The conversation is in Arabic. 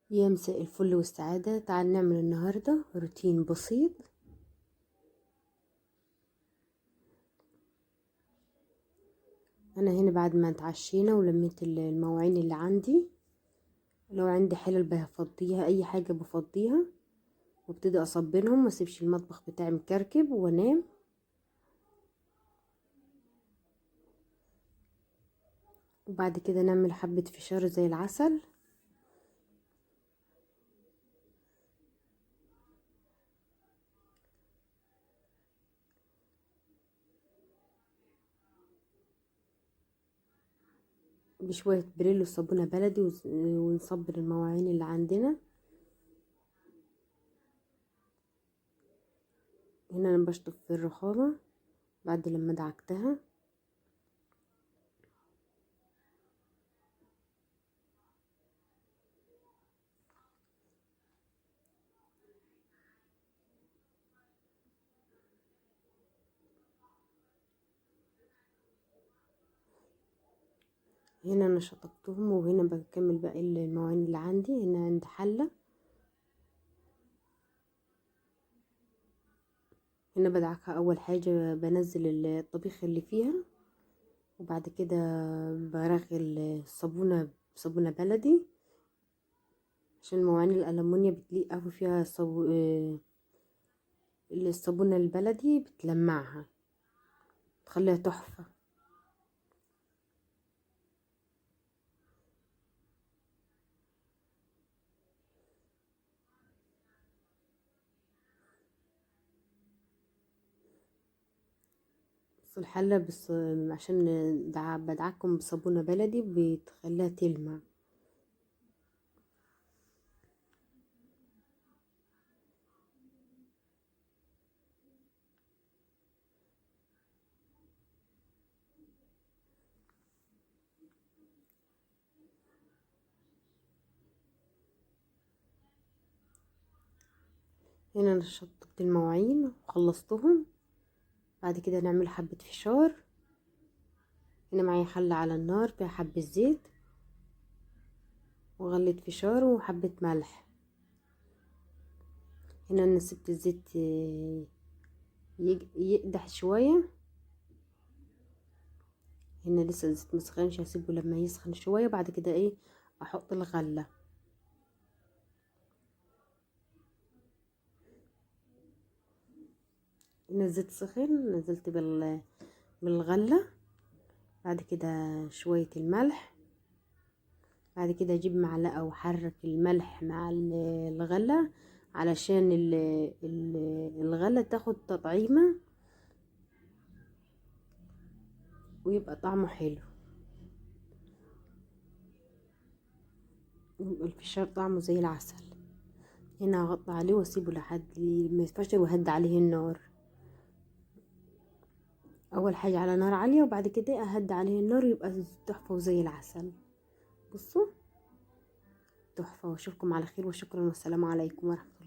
يا مساء الفل والسعادة. تعال نعمل النهاردة روتين بسيط. أنا هنا بعد ما اتعشينا ولميت المواعين اللي عندي، لو عندي حلل بفضيها، أي حاجة بفضيها وابتدي أصبنهم، ما اسيبش المطبخ بتاعي مكركب وانام. وبعد كده نعمل حبة فشار زي العسل. بشوية بريل وصابونة بلدي ونصبن المواعين اللي عندنا. هنا أنا بشطف في الرخامة بعد لما دعكتها. هنا انا شطفتهم، وهنا بكمل باقي المواعين اللي عندي. هنا عندي حلة، هنا بدعكها. اول حاجة بنزل الطبيخ اللي فيها، وبعد كده برغل صابونة بلدي، عشان المواعين الألمونيا بتليق اوي فيها الصابونة البلدي بتلمعها، تخليها تحفة. بس الحلة عشان بدعكهم بصابونة بلدي بتخليها تلمع. هنا انا شطبت المواعين وخلصتهم. بعد كده نعمل حبة فشار. هنا معايا حلة على النار فيها حبة زيت وغلة فشار وحبة ملح. هنا انا سبت الزيت يقدح شوية. هنا لسه الزيت مسخنش، هسيبه لما يسخن شوية. بعد كده احط الغلة. هنا الزيت سخن، نزلت بالغلة. بعد كده شوية الملح. بعد كده اجيب معلقة واحرك الملح مع الغلة، علشان الغلة تاخد تطعيمة ويبقى طعمه حلو. الفشار طعمه زي العسل. هنا هغطي عليه واسيبه لحد ما يتفشر، وهدي عليه النار. اول حاجة على نار عالية، وبعد كده اهدي عليه النار، يبقى تحفة وزي العسل. بصوا، تحفة. واشوفكم على خير، وشكرا والسلام عليكم ورحمة الله.